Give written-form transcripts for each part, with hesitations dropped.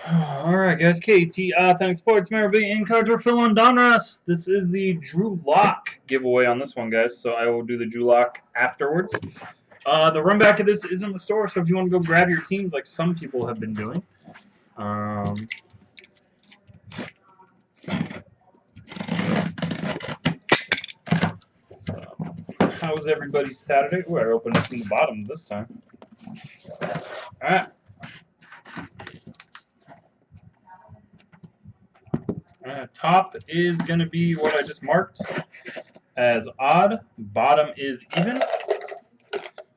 Alright guys, KTAuthentics Sports Memorabilia in cards we're filling donruss. This is the Drew Lock giveaway on this one, guys, so I will do the Drew Lock afterwards. The run back of this is in the store, so if you want to go grab your teams like some people have been doing. So, how was everybody's Saturday? Oh, I opened up from the bottom this time. Alright. Top is going to be what I just marked as odd. Bottom is even. I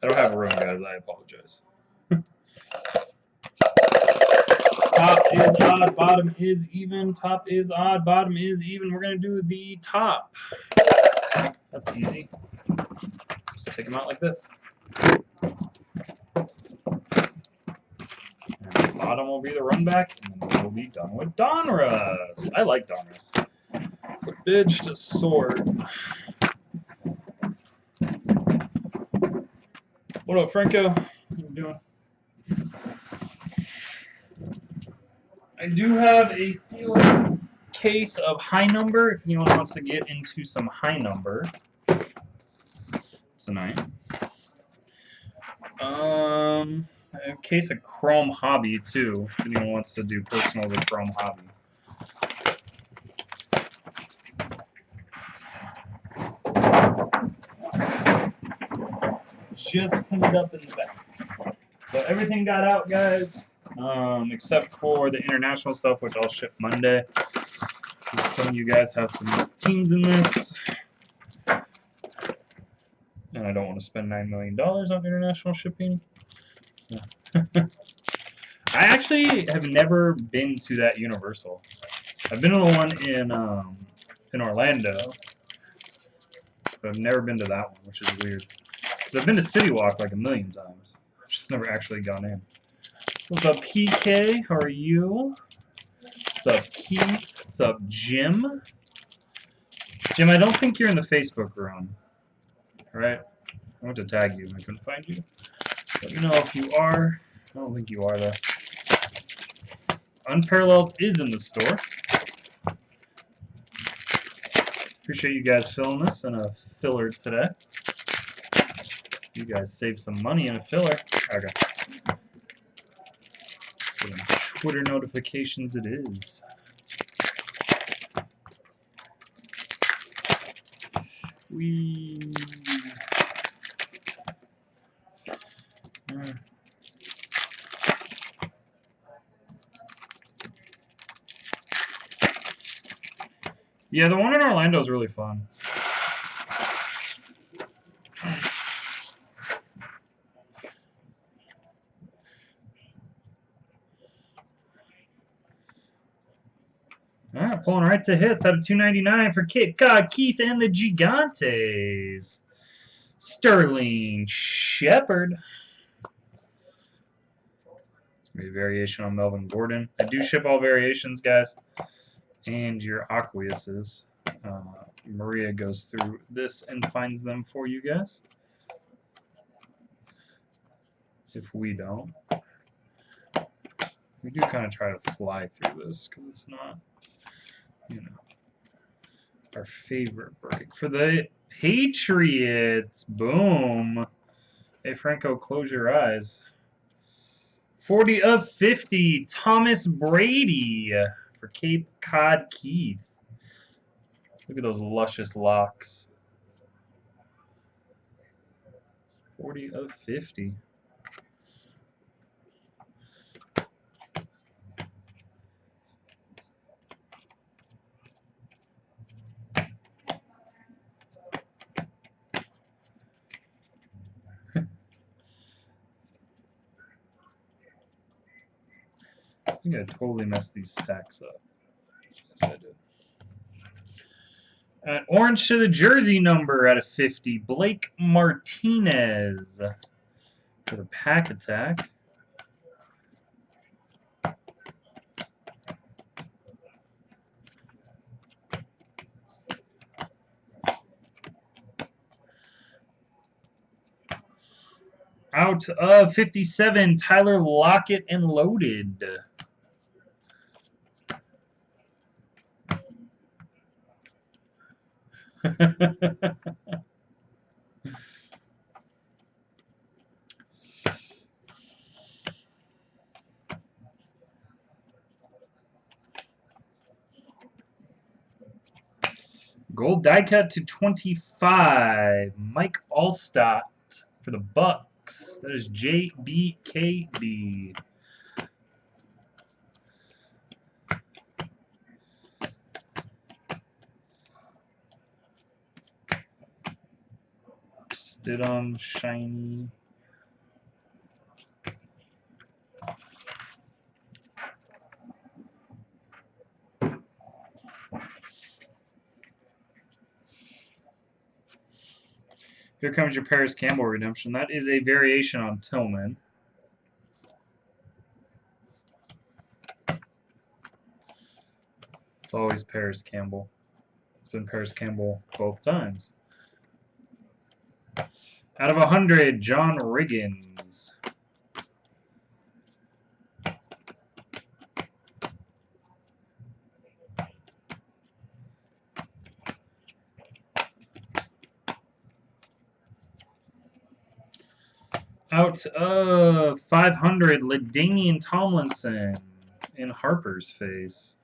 don't have a room, guys. I apologize. Top is odd. Bottom is even. Top is odd. Bottom is even. We're going to do the top. That's easy. Just take them out like this. And the bottom will be the run back, and then we'll be done with donruss. I like donruss. It's a bitch to sort. What up, Franco? How you doing? I do have a sealed case of high number if anyone wants to get into some high number tonight. A case of Chrome Hobby too, if anyone wants to do personals with Chrome Hobby. Just cleaned up in the back. So everything got out, guys, except for the international stuff, which I'll ship Monday. Some of you guys have some teams in this, and I don't want to spend $9 million on international shipping. I actually have never been to that Universal. I've been to the one in Orlando, but I've never been to that one, which is weird. Because I've been to City Walk like a million times. I've just never actually gone in. What's up, PK? How are you? What's up, Keith? What's up, Jim? Jim, I don't think you're in the Facebook room. Alright? I went to tag you. I couldn't find you. Let me know if you are. I don't think you are, though. Unparalleled is in the store. Appreciate you guys filling this in a filler today. You guys save some money in a filler. Okay. So Twitter notifications it is. Yeah, the one in Orlando is really fun. Alright, pulling right to hits out of 299 for Cape Cod Keith and the Gigantes. Sterling Shepard. It's going to be a variation on Melvin Gordon. I do ship all variations, guys. And your Aqueuses. Maria goes through this and finds them for you guys. If we don't. We do kind of try to fly through this because it's not, you know, our favorite break. For the Patriots, boom. Hey, Franco, close your eyes. 40 of 50, Thomas Brady for Cape Cod Keith. Look at those luscious locks. 40 of 50. I think I totally messed these stacks up. Yes, I did. Orange to the jersey number out of 50, Blake Martinez for the pack attack. Out of 57, Tyler Lockett and loaded. Gold die cut to 25. Mike Allstott for the Bucks. That is JBKB. Stood on shiny. Here comes your Paris Campbell redemption. That is a variation on Tillman. It's always Paris Campbell. It's been Paris Campbell both times. Out of 100, John Riggins. Out of 500, LaDainian Tomlinson in Harper's face.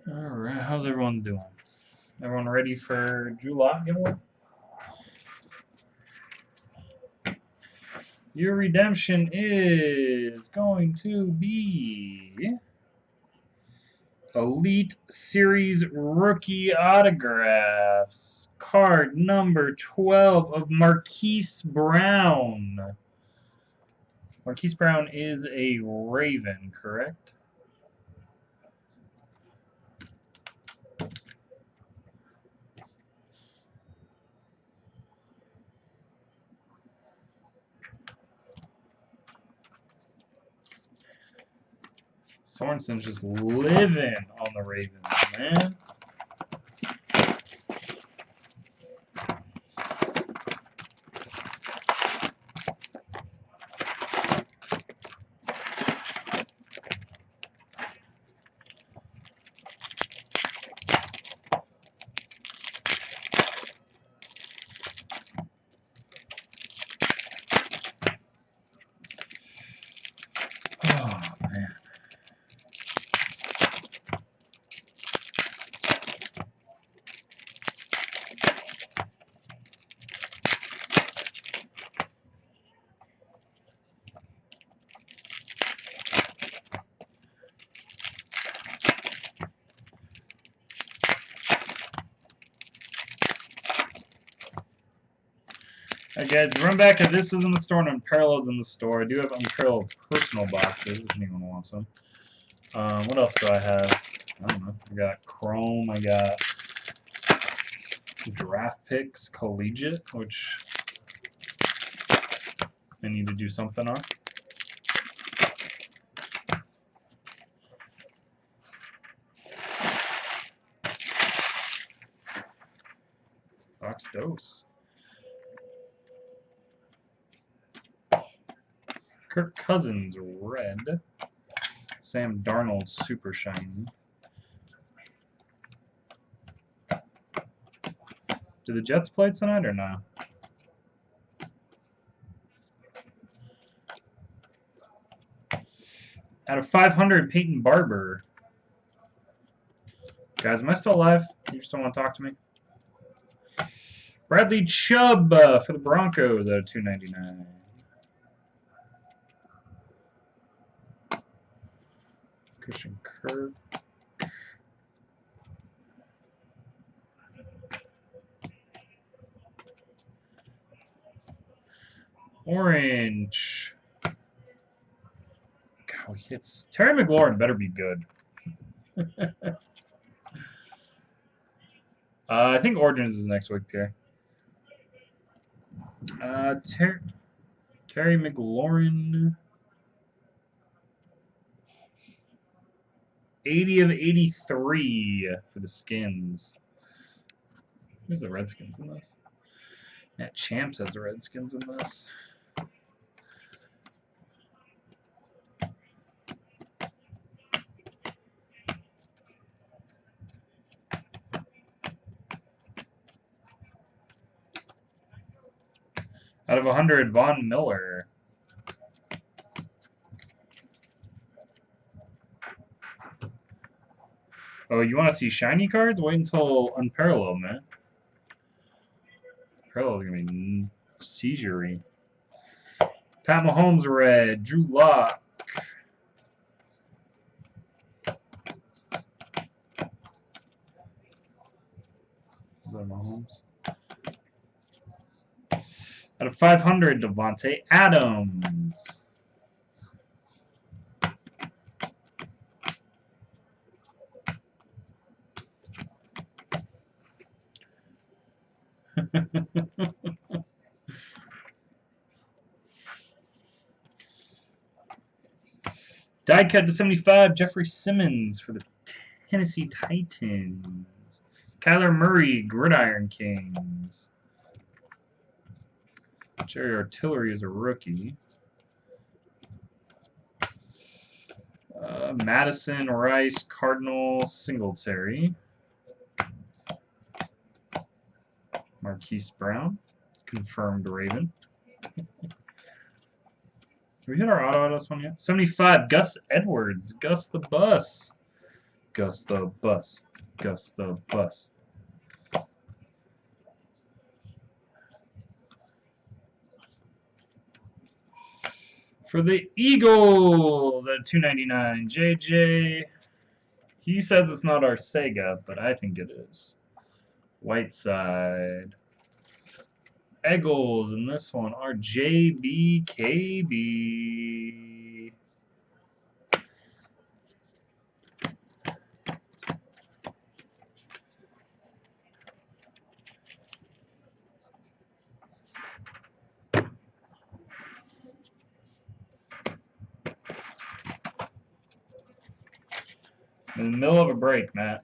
Alright, how's everyone doing? Everyone ready for Julot giveaway? Your redemption is going to be Elite Series Rookie Autographs. Card number 12 of Marquise Brown. Marquise Brown is a Raven, correct? Sorensen's just living on the Ravens, man. Oh, man. Alright guys, run back if this is in the store and Unparalleled's in the store. I do have Unparalleled personal boxes if anyone wants them. What else do I have? I don't know. I got Chrome, I got Draft Picks Collegiate, which I need to do something on. Fox Dose. Kirk Cousins, red. Sam Darnold, super shiny. Do the Jets play tonight or no? Out of 500, Peyton Barber. Guys, am I still alive? You just don't want to talk to me? Bradley Chubb for the Broncos out of 299. Christian Kirk. Orange. God, he hits. Terry McLaurin better be good. I think Origins is next week, Pierre. Terry McLaurin. 80 of 83 for the Skins. Who's the Redskins in this? Yeah, Champs has the Redskins in this. Out of 100, Von Miller. Oh, you want to see shiny cards? Wait until Unparalleled, man. Unparalleled is going to be seizure-y. Pat Mahomes red. Drew Lock. Is that Mahomes? Out of 500, Devontae Adams. Die cut to 75, Jeffrey Simmons for the Tennessee Titans. Kyler Murray, Gridiron Kings. Jerry Artillery is a rookie. Madison, Rice, Cardinal, Singletary. Marquise Brown, confirmed Raven. Have we hit our auto on this one yet? 75, Gus Edwards, Gus the Bus. Gus the Bus. Gus the Bus. For the Eagles at 299, JJ. He says it's not our Sega, but I think it is. Whiteside. Eagles in this one are JBKB. In the middle of a break, Matt.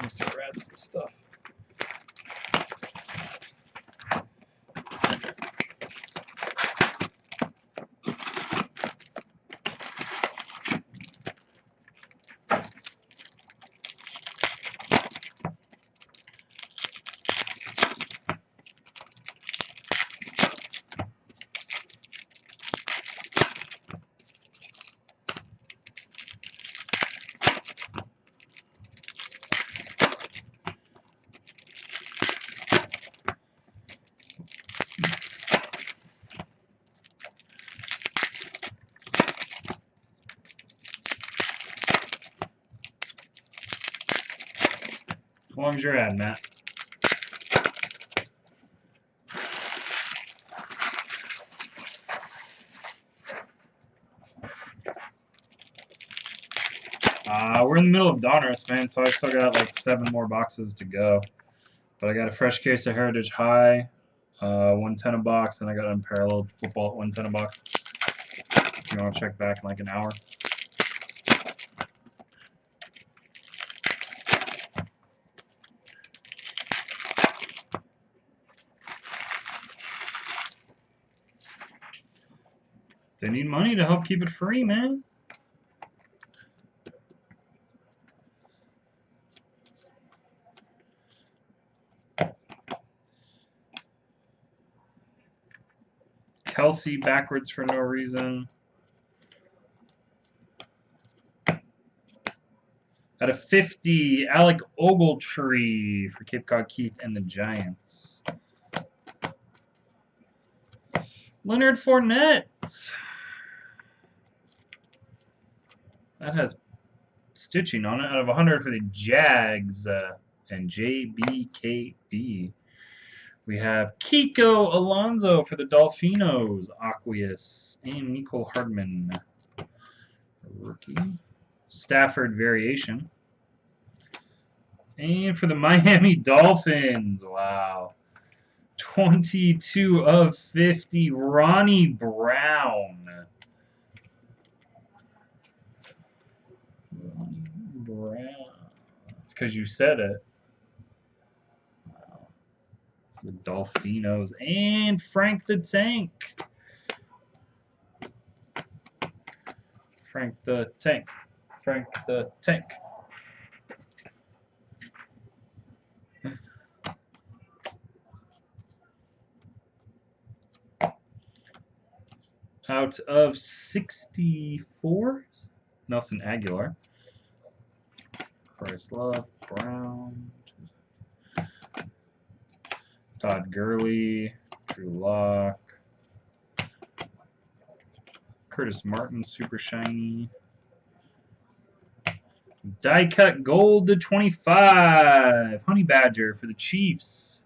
Mr. Rest some stuff. How long's your ad, Matt? We're in the middle of donruss, man, so I still got like 7 more boxes to go. But I got a fresh case of Heritage High, 110 a box, and I got Unparalleled Football at 110 a box. If you want to check back in like an hour. They need money to help keep it free, man. Kelsey backwards for no reason. Out of 50, Alec Ogletree for Cape Cod Keith and the Giants. Leonard Fournette. That has stitching on it. Out of 100 for the Jags and JBKB. We have Kiko Alonso for the Dolphinos, Aqueous, and Nico Hardman, rookie. Stafford variation. And for the Miami Dolphins, wow. 22 of 50, Ronnie Brown. Ronnie Brown. It's because you said it. Wow. The Dolphinos. And Frank the Tank. Frank the Tank. Frank the Tank. Out of 64, Nelson Aguilar. Bryce Love, Brown. Todd Gurley, Drew Lock. Curtis Martin, super shiny. Die cut gold to 25. Honey Badger for the Chiefs.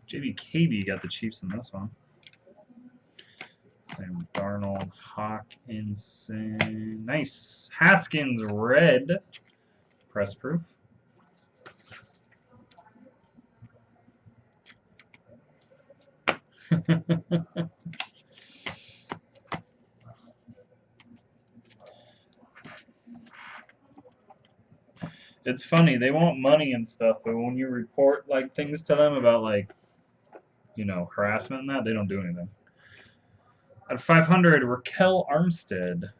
JBKB got the Chiefs in this one. Sam Darnold, Hawkinson. Nice. Haskins red. Press proof. It's funny, they want money and stuff, but when you report like things to them about like, you know, harassment and that, they don't do anything. At 500, Raquel Armstead.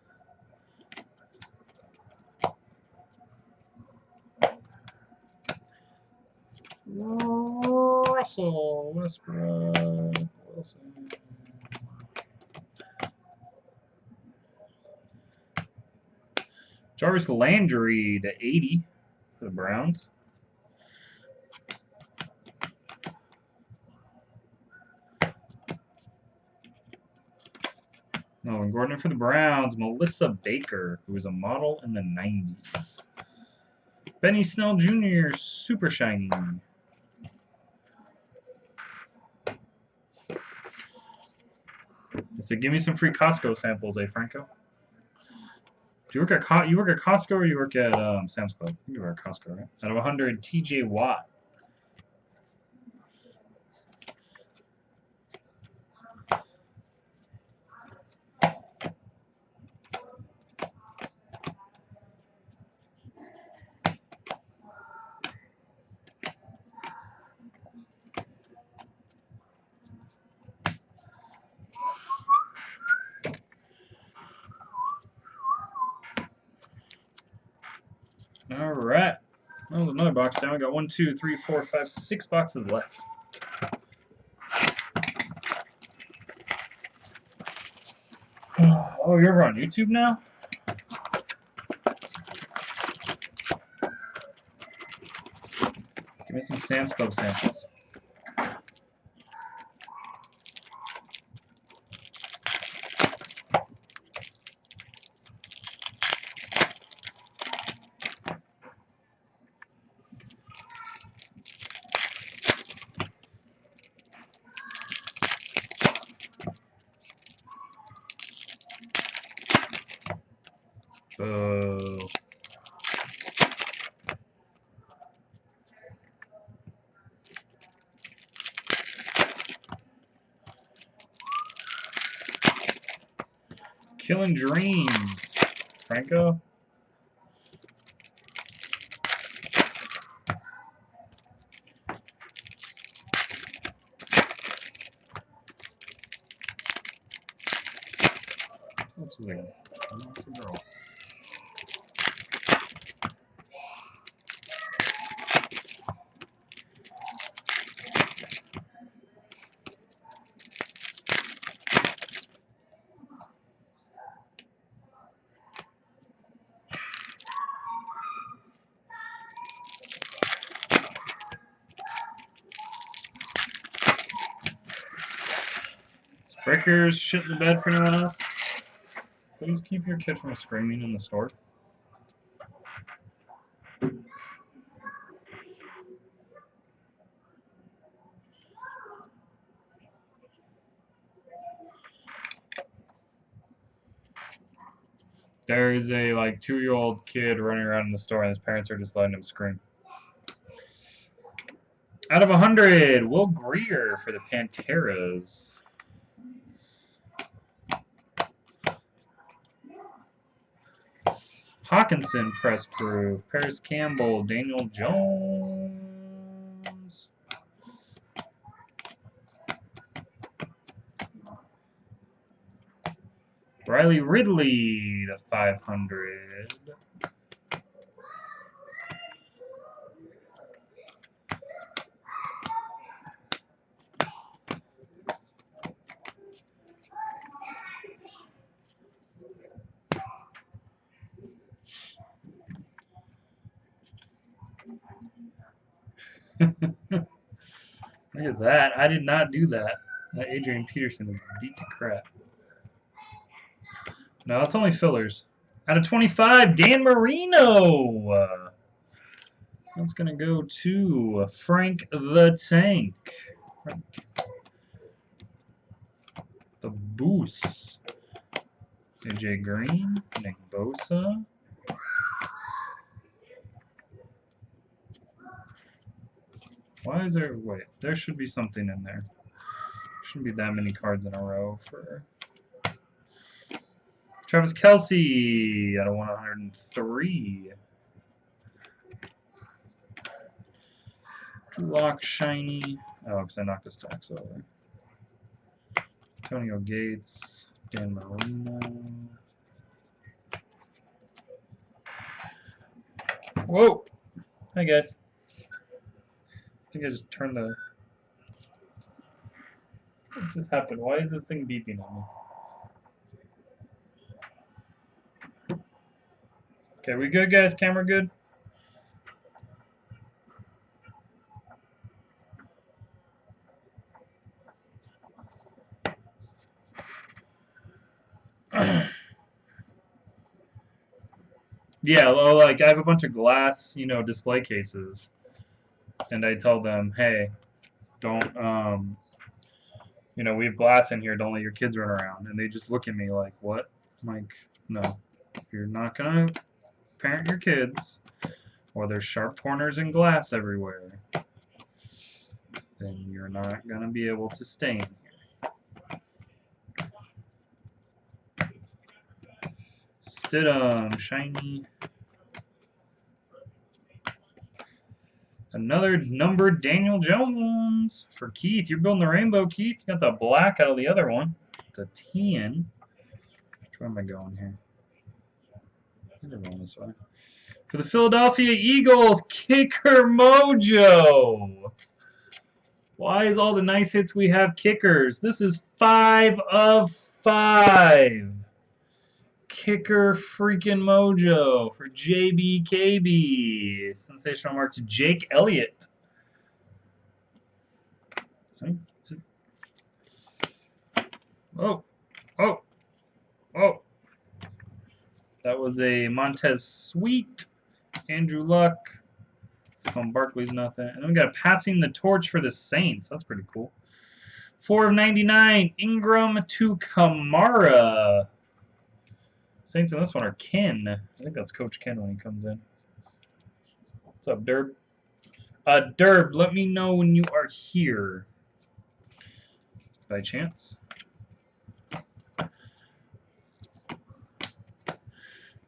Russell Westbrook Wilson. Jarvis Landry to 80 for the Browns. Melvin Gordon for the Browns. Melissa Baker, who was a model in the 90s. Benny Snell Jr., super shiny. So give me some free Costco samples, Franco? Do you work at Costco or you work at Sam's Club? You work at Costco, right? Out of 100, TJ Watt. All right. That was another box down. We got 1, 2, 3, 4, 5, 6 boxes left. Oh, you're over on YouTube now? Give me some Sam's Club samples. Boo. Killing Dreams. Franco. What's his name? What's the girl? Breakers shit in the bed for anyone else? Please keep your kid from screaming in the store. There is a like 2-year-old kid running around in the store and his parents are just letting him scream. Out of 100, Will Greer for the Panteras. Hawkinson, press proof. Paris Campbell, Daniel Jones. Riley Ridley to 500. Look at that. I did not do that. That Adrian Peterson is beat to crap. No, it's only fillers. Out of 25, Dan Marino. That's going to go to Frank the Tank. Frank. The Boost. AJ Green. Nick Bosa. Why is there... Wait, there should be something in there. Shouldn't be that many cards in a row for... Travis Kelce out of 103. Lock shiny. Oh, because I knocked the stacks over. Antonio Gates, Dan Marino. Whoa! Hi guys. I think I just turned the. What just happened? Why is this thing beeping on me? Okay, we good, guys? Camera good? Yeah, well, like I have a bunch of glass, display cases, and I tell them, hey, don't, we have glass in here. Don't let your kids run around. And they just look at me like, what? I'm like, no, you're not gonna parent your kids, or there's sharp corners and glass everywhere, then you're not gonna be able to stay in here. Stidham, shiny. Another numbered Daniel Jones for Keith. You're building the rainbow, Keith. You got the black out of the other one. The tan. Where am I going here? I'm going this way. For the Philadelphia Eagles, Kicker Mojo. Why is all the nice hits we have kickers? This is 5 of 5. Kicker freaking Mojo for JBKB. Sensational marks Jake Elliott. Oh, oh, oh. That was a Montez Sweet. Andrew Luck. Saquon Barkley's nothing. And then we got a passing the torch for the Saints. That's pretty cool. 4 of 99. Ingram to Kamara. Saints in this one are Ken. I think that's Coach Ken when he comes in. What's up, Derb? Derb, let me know when you are here. By chance.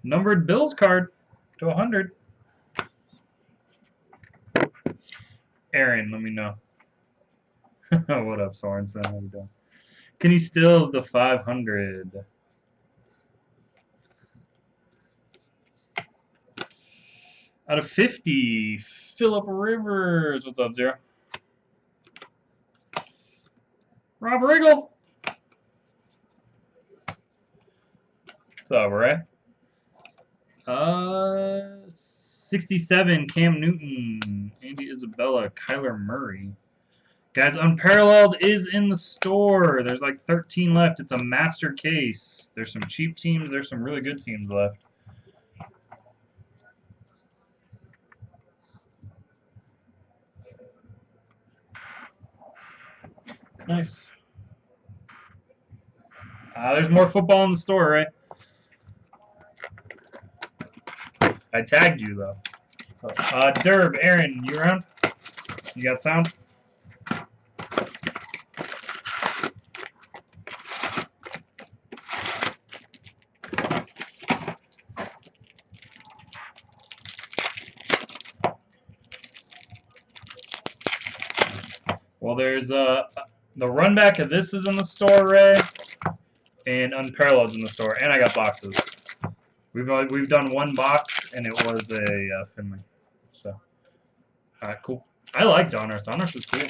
Numbered Bills card to 100. Aaron, let me know. What up, Sorensen? How you doing? Kenny Stills, the 500. Out of 50, Phillip Rivers. What's up, Zero? Rob Riggle. What's up, Ray? 67, Cam Newton, Andy Isabella, Kyler Murray. Guys, Unparalleled is in the store. There's like 13 left. It's a master case. There's some cheap teams. There's some really good teams left. Nice. There's more football in the store, right? I tagged you, though. So, Derb, Aaron, you around? You got sound? Well, there's the run back of this is in the store, Ray, and Unparalleled's in the store, and I got boxes. We've done one box, and it was a Finley. So, cool. I like donruss. Donruss is cool.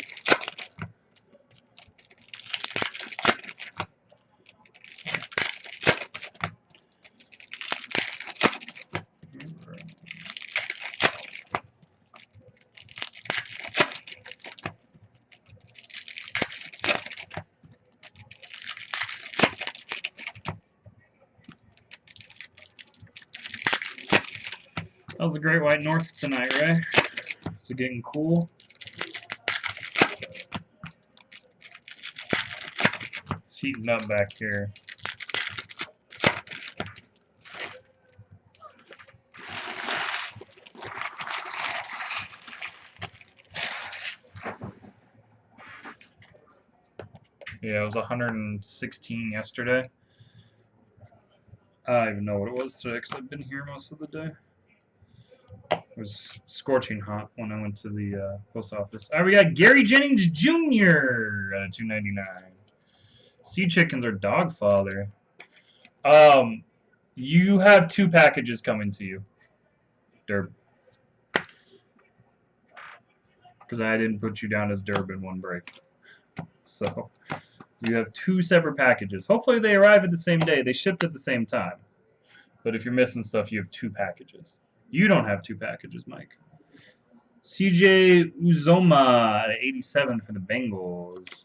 How's the Great White North tonight, Ray? Is it getting cool? It's heating up back here. Yeah, it was 116 yesterday. I don't even know what it was today because I've been here most of the day. It was scorching hot when I went to the post office. All right, we got Gary Jennings Jr. at $2.99. Sea chickens are dog father. You have 2 packages coming to you, Derb. Because I didn't put you down as Derb in one break. So you have 2 separate packages. Hopefully they arrive at the same day. They shipped at the same time. But if you're missing stuff, you have 2 packages. You don't have 2 packages, Mike. CJ Uzoma at 87 for the Bengals.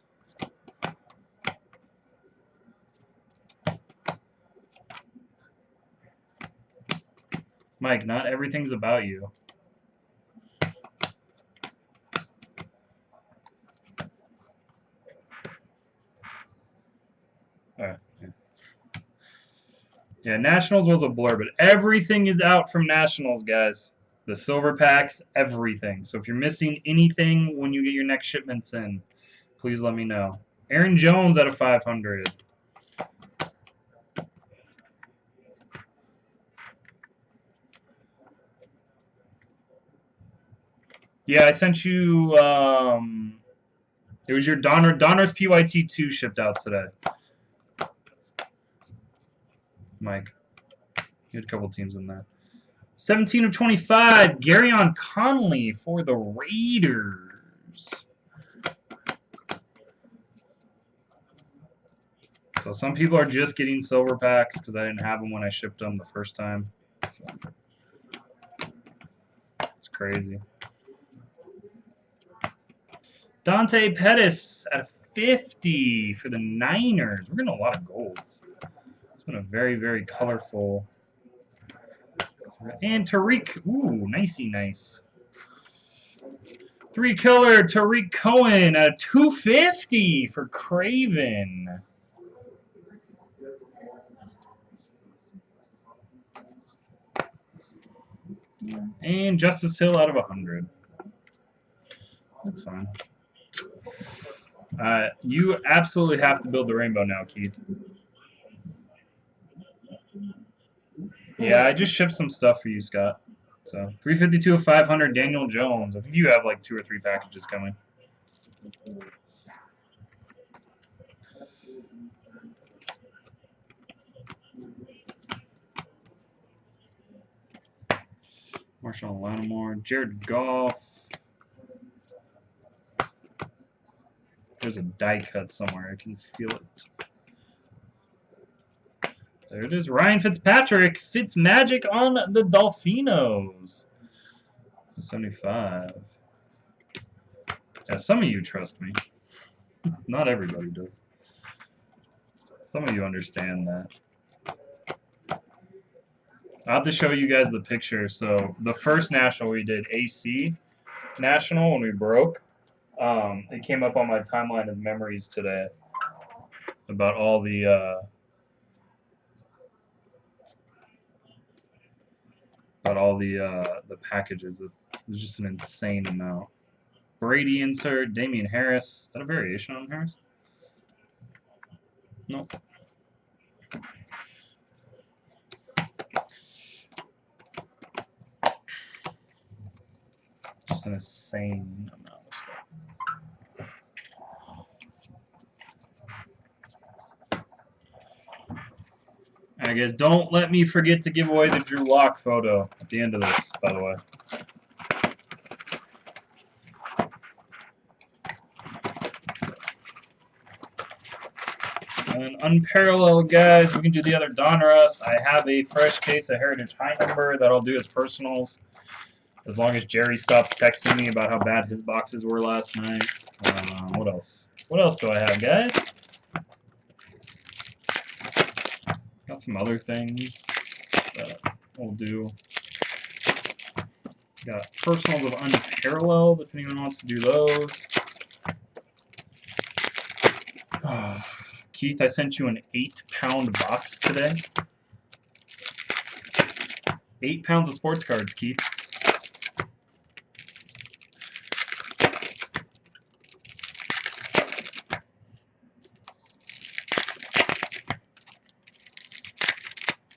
Mike, not everything's about you. Alright. Yeah, Nationals was a blur, but everything is out from Nationals, guys. The silver packs, everything. So if you're missing anything when you get your next shipments in, please let me know. Aaron Jones out of 500. Yeah, I sent you, it was your Donruss PYT2 shipped out today. Mike. You had a couple teams in that. 17 of 25, Garyon Conley for the Raiders. So some people are just getting silver packs because I didn't have them when I shipped them the first time. So it's crazy. Dante Pettis at 50 for the Niners. We're getting a lot of golds. It's been a very, very colorful. And Tariq, ooh, nicey nice. 3-color Tariq Cohen at 250 for Craven. And Justice Hill out of 100. That's fine. You absolutely have to build the rainbow now, Keith. Yeah, I just shipped some stuff for you, Scott. So 352 of 500, Daniel Jones. I think you have like 2 or 3 packages coming. Marshall Lattimore, Jared Goff. There's a die cut somewhere. I can feel it. There it is. Ryan Fitzpatrick. Fitzmagic on the Dolphinos. 75. Yeah, some of you trust me. Not everybody does. Some of you understand that. I'll have to show you guys the picture. So the first national we did, AC National, when we broke, it came up on my timeline as memories today about all the packages. There's just an insane amount. Brady insert, Damian Harris. Is that a variation on Harris? Nope. Just an insane amount of stuff. Alright guys, don't let me forget to give away the Drew Lock photo at the end of this, by the way. And unparalleled, guys, we can do the other Donruss. I have a fresh case of Heritage High Number that I'll do as personals. As long as Jerry stops texting me about how bad his boxes were last night. What else? What else do I have, guys? Got some other things that we'll do. Got personals of unparalleled, if anyone wants to do those. Keith, I sent you an 8-pound box today. 8 pounds of sports cards, Keith.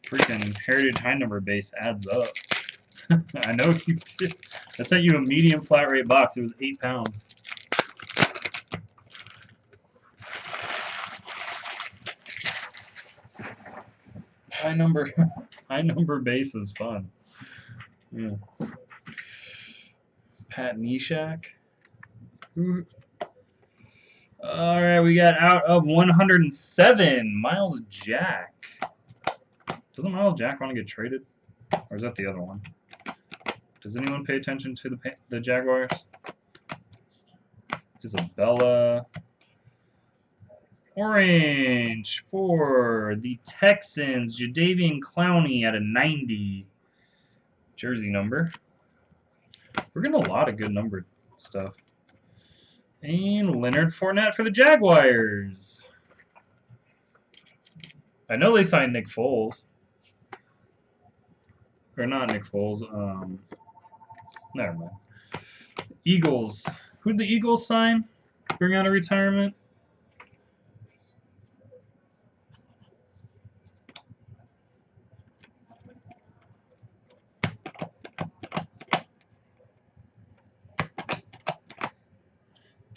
Freaking Heritage High Number base adds up. I know you did. I sent you a medium flat rate box. It was 8 pounds. High number base is fun. Yeah. Pat Neshek. All right, we got out of 107, Miles Jack. Doesn't Miles Jack want to get traded? Or is that the other one? Does anyone pay attention to the Jaguars? Isabella. Orange for the Texans, Jadeveon Clowney at a 90 jersey number. We're getting a lot of good numbered stuff. And Leonard Fournette for the Jaguars. I know they signed Nick Foles. Or not Nick Foles. Never mind. Eagles. Who did the Eagles sign? Bring out of retirement?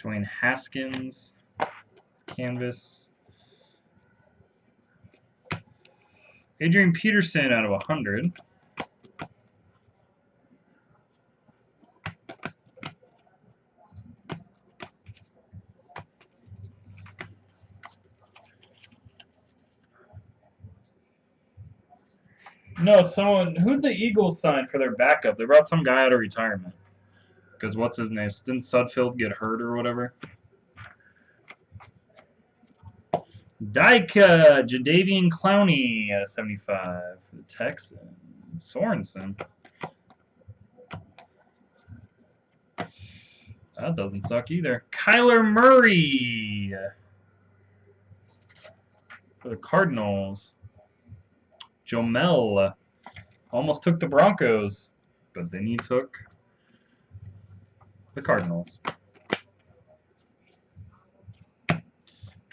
Dwayne Haskins. Canvas. Adrian Peterson out of 100. No, someone. Who'd the Eagles sign for their backup? They brought some guy out of retirement. Because what's his name? Didn't Sudfeld get hurt or whatever? Dyka, Jadeveon Clowney at a 75 for the Texans. Sorensen. That doesn't suck either. Kyler Murray for the Cardinals. Jomel almost took the Broncos, but then he took the Cardinals.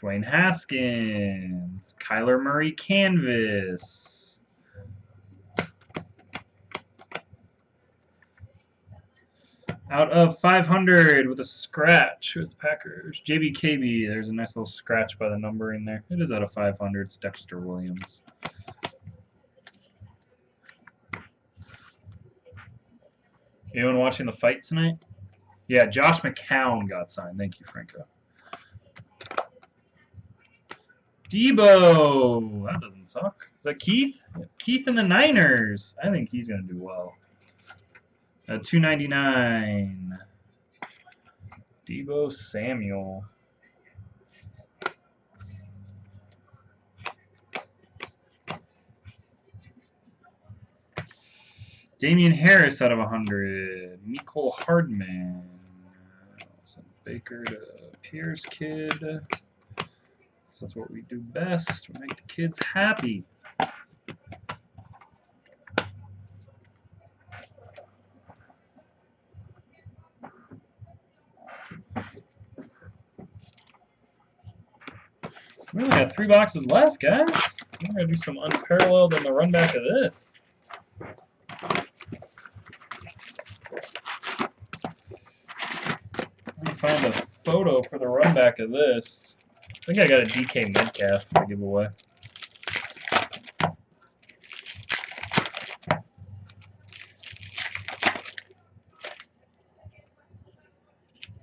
Dwayne Haskins. Kyler Murray canvas. Out of 500 with a scratch with Packers. JBKB, there's a nice little scratch by the number in there. It is out of 500. It's Dexter Williams. Anyone watching the fight tonight? Yeah, Josh McCown got signed. Thank you, Franco. Debo. That doesn't suck. Is that Keith? Keith and the Niners. I think he's going to do well. $2.99. Debo Samuel. Damian Harris out of 100. Mecole Hardman. Baker to Pierce kid. So that's what we do best. We make the kids happy. We only got 3 boxes left, guys. We're going to do some unparalleled in the run back of this. Let me find a photo for the run back of this. I think I got a DK Metcalf to give away.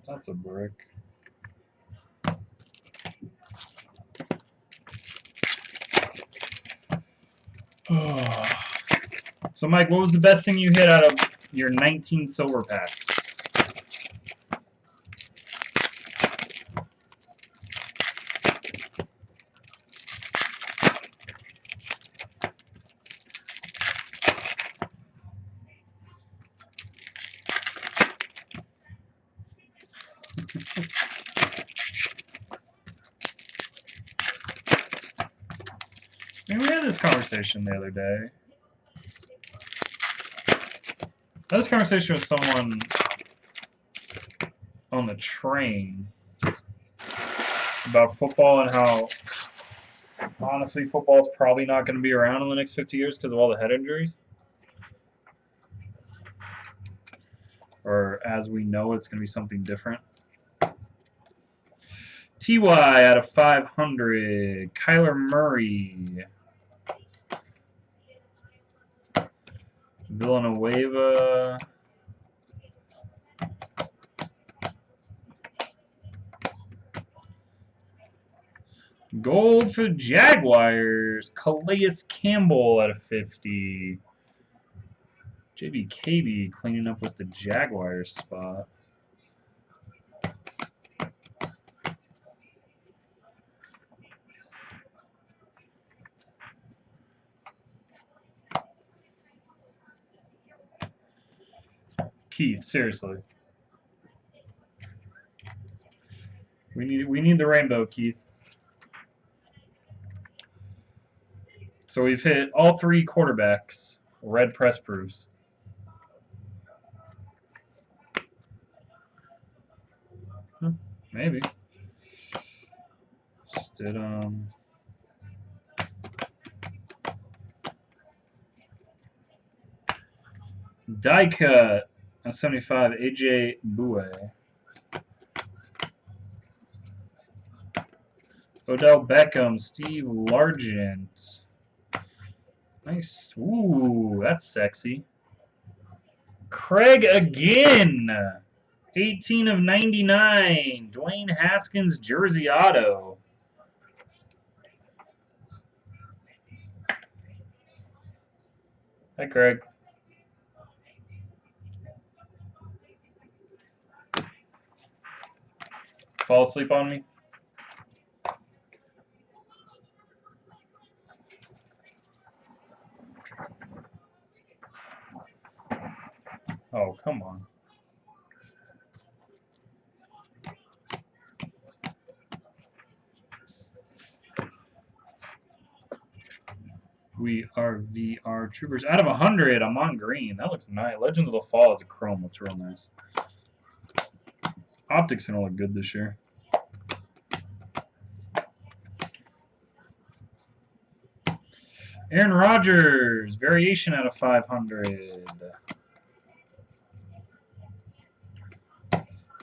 That's a brick. So, Mike, what was the best thing you hit out of your 19 silver packs? I mean, we had this conversation the other day. I had this conversation with someone on the train about football and how, honestly, football is probably not going to be around in the next 50 years because of all the head injuries. Or as we know, it's going to be something different. TY out of 500. Kyler Murray. Villanueva. Gold for Jaguars. Calais Campbell out of 50. JBKB cleaning up with the Jaguars spot. Keith, seriously. We need the rainbow, Keith. So we've hit all 3 quarterbacks. Red press proofs. Maybe. Just did die cut on 75, AJ Bouye. Odell Beckham, Steve Largent. Nice. Ooh, that's sexy. Craig again. 18 of 99. Dwayne Haskins jersey auto. Hi, Craig. Fall asleep on me? Oh, come on. We are VR Troopers. Out of 100, I'm on green. That looks nice. Legends of the Fall as a chrome looks real nice. Optics gonna look good this year. Aaron Rodgers, variation out of 500.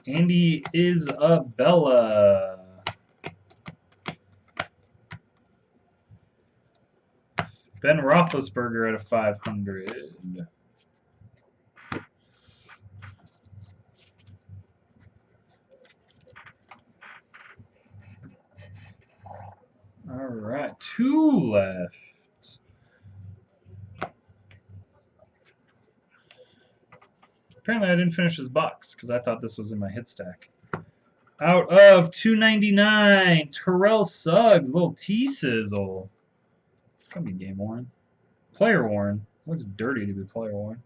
Andy Isabella. Ben Roethlisberger out of 500. All right, 2 left. Apparently I didn't finish this box because I thought this was in my hit stack. Out of 299, Terrell Suggs, little T-sizzle. It's gonna be game worn. Player worn. Looks dirty to be player worn.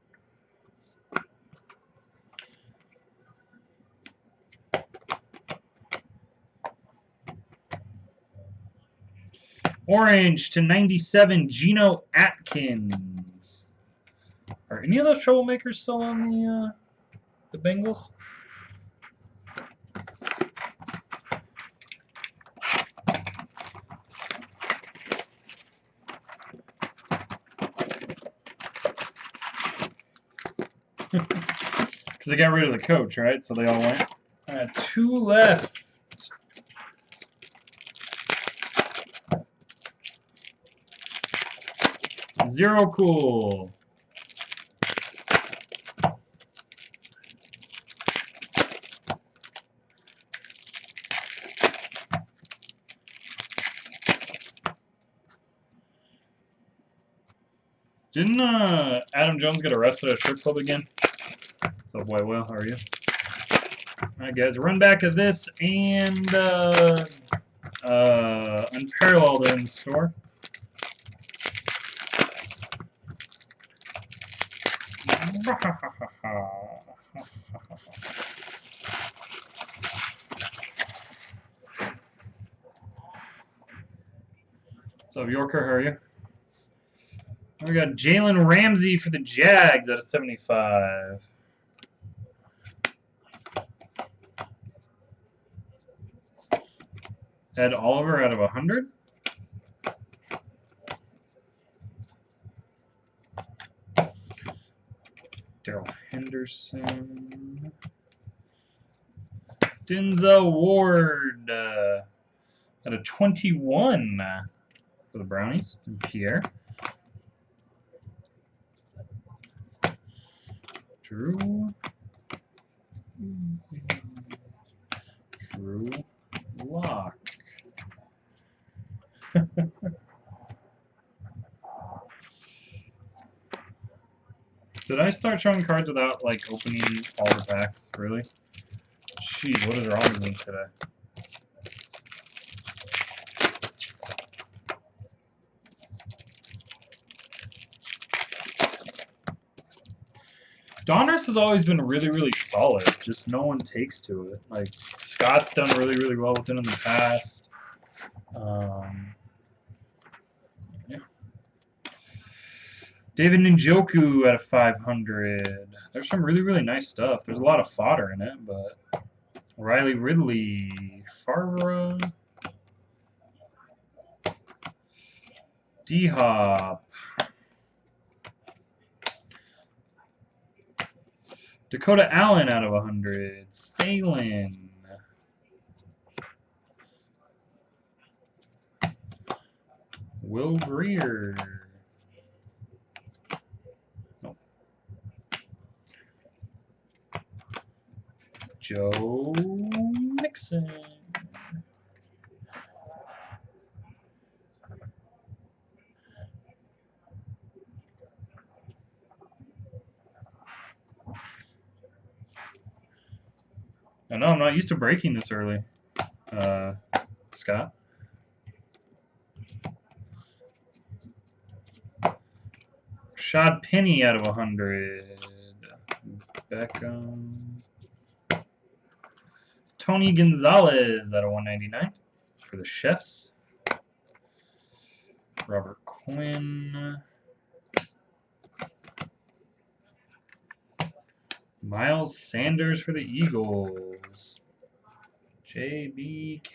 Orange to 97, Geno Atkins. Are any of those troublemakers still on the Bengals? Because they got rid of the coach, right? So they all went. All right, 2 left. Zero cool. Didn't Adam Jones get arrested at a strip club again? What's up, White Whale? How are you? Alright, guys, run back of this and Unparalleled in the store. So Yorker, how are you? We got Jalen Ramsey for the Jags out of 75. Ed Oliver out of 100. Daryl Henderson. Denzel Ward out of 21 for the Brownies. And Pierre. Drew Lock. Did I start showing cards without like opening all the packs? Really? Jeez, what is wrong with me today? Donruss has always been really, really solid. Just no one takes to it. Like Scott's done really, really well with it in the past. Yeah. David Njoku out of 500. There's some really, really nice stuff. There's a lot of fodder in it, but Riley Ridley, Farva, D-Hop, Dakota Allen out of 100. Thalen. Will Greer. Nope. Joe Mixon. I know, I'm not used to breaking this early, Scott. Rashad Penny out of 100. Beckham. Tony Gonzalez out of 199 for the Chefs. Robert Quinn. Miles Sanders for the Eagles. JBKB.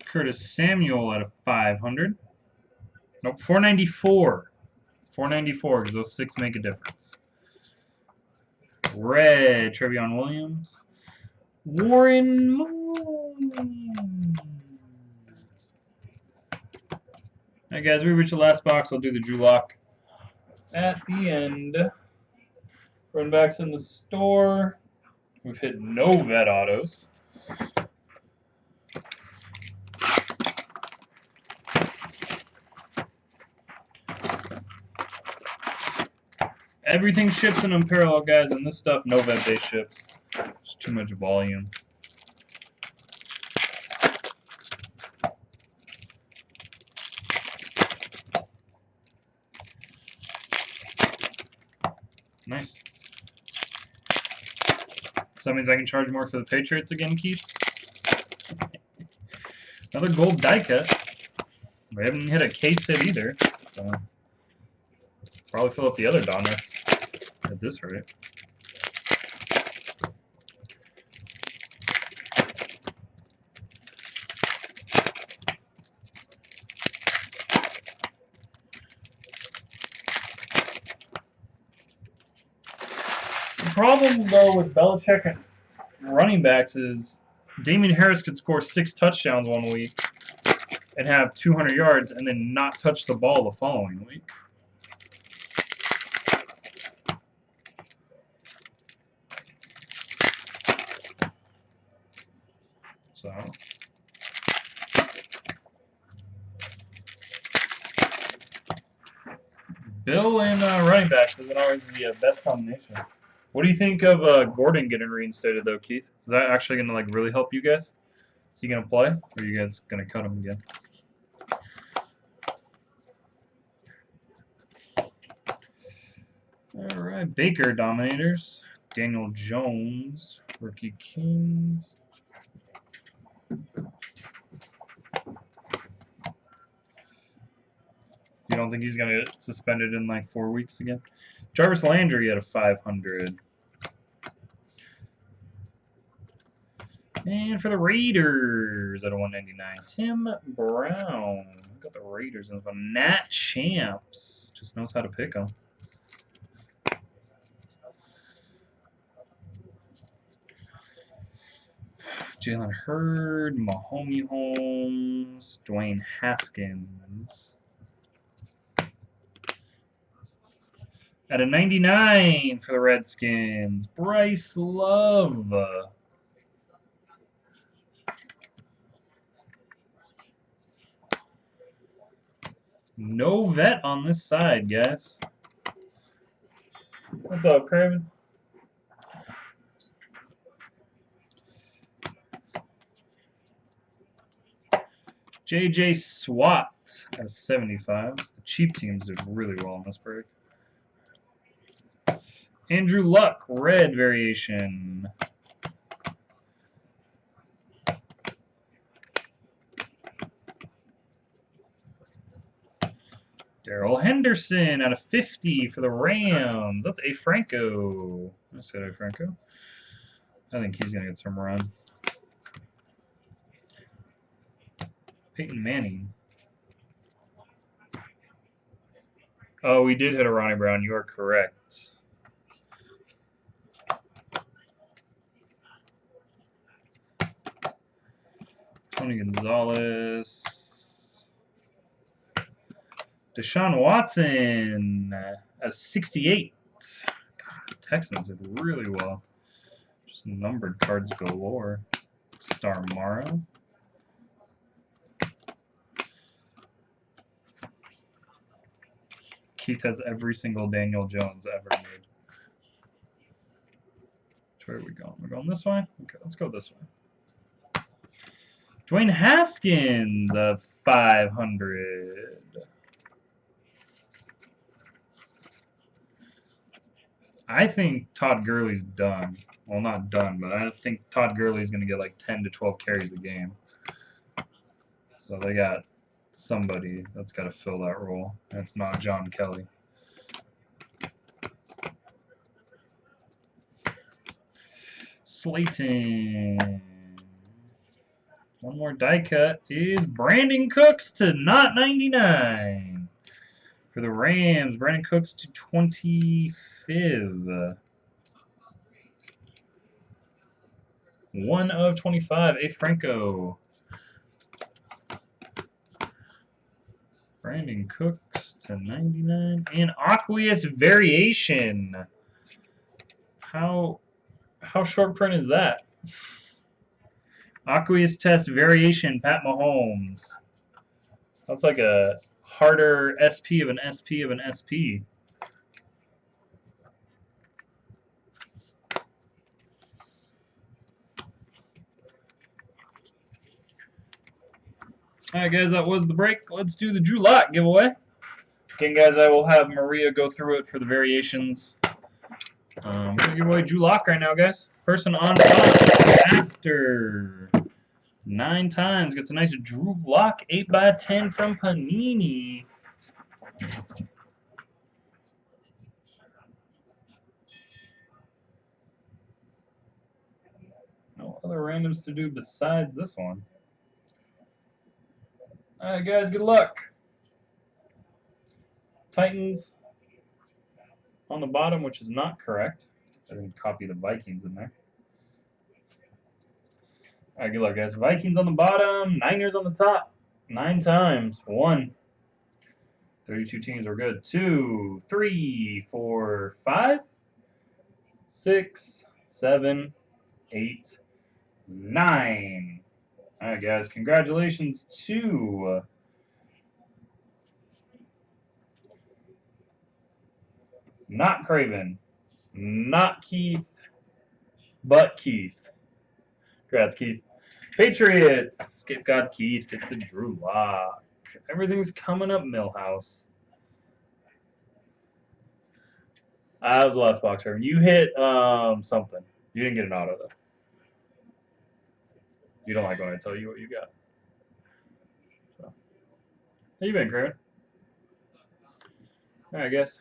Curtis Samuel out of 500. Nope, 494. 494 because those 6 make a difference. Red, Trevion Williams. Warren Moon. Alright guys, we reached the last box. I'll do the Drew Lock at the end. Run backs in the store. We've hit no vet autos. Everything ships in unparalleled, guys, and this stuff, no vet base ships. It's too much volume. Nice. So that means I can charge more for the Patriots again, Keith? Another gold die cut. We haven't hit a case hit either. So probably fill up the other Donner at this rate. The problem, though, with Belichick and running backs is Damian Harris could score 6 touchdowns one week and have 200 yards and then not touch the ball the following week. So Bill and running backs isn't always the best combination. What do you think of Gordon getting reinstated though, Keith? Is that actually gonna like really help you guys? Is he gonna play, or are you guys gonna cut him again? All right, Baker Dominators, Daniel Jones, Rookie Kings. You don't think he's gonna get suspended in like 4 weeks again? Jarvis Landry at a 500. And for the Raiders at a 199, Tim Brown. Got the Raiders in the Nat Champs. Just knows how to pick them. Jalen Hurd, Mahomes Holmes, Dwayne Haskins. At a 99 for the Redskins, Bryce Love. No vet on this side, guys. What's up, Craven? JJ Swat at a 75. The cheap teams did really well in this break. Andrew Luck, red variation. Darrell Henderson at a 50 for the Rams. That's A. Franco. I said A. Franco. I think he's going to get some run. Peyton Manning. Oh, we did hit a Ronnie Brown. You are correct. Tony Gonzalez. Deshaun Watson at a 68. God, Texans did really well. Just numbered cards galore. Star Mara. Keith has every single Daniel Jones ever made. Where are we going? We're going this way? Okay, let's go this way. Dwayne Haskins of 500. I think Todd Gurley's done. Well, not done, but I think Todd Gurley's going to get like 10 to 12 carries a game. So they got somebody that's got to fill that role. And it's not John Kelly. Slayton. One more die cut is Brandon Cooks to not 99. For the Rams, Brandon Cooks to 25. 1 of 25. A. Franco. Brandon Cooks to 99. And Aqueous Variation. How short print is that? Aqueous Test Variation, Pat Mahomes. That's like a harder SP of an SP of an SP. Alright guys, that was the break. Let's do the Drew Lock giveaway. Again guys, I will have Maria go through it for the variations. We're going to give away Drew Lock right now, guys. Person on top after 9 times gets a nice Drew Lock 8x10 from Panini. No other randoms to do besides this one. Alright guys, good luck. Titans on the bottom, which is not correct. I didn't copy the Vikings in there. Alright, good luck guys. Vikings on the bottom, Niners on the top. 9 times. 1. 32 teams are good. 2, 3, 4, 5, 6, 7, 8, 9. Alright guys, congratulations to Not Craven. Not Keith. But Keith. Congrats, Keith. Patriots. Skip God Keith gets the Drew Lock. Everything's coming up, Millhouse. That was the last box, Trevor. You hit something. You didn't get an auto, though. You don't like when I tell you what you got. So. How you been, Craven? All right, I guess.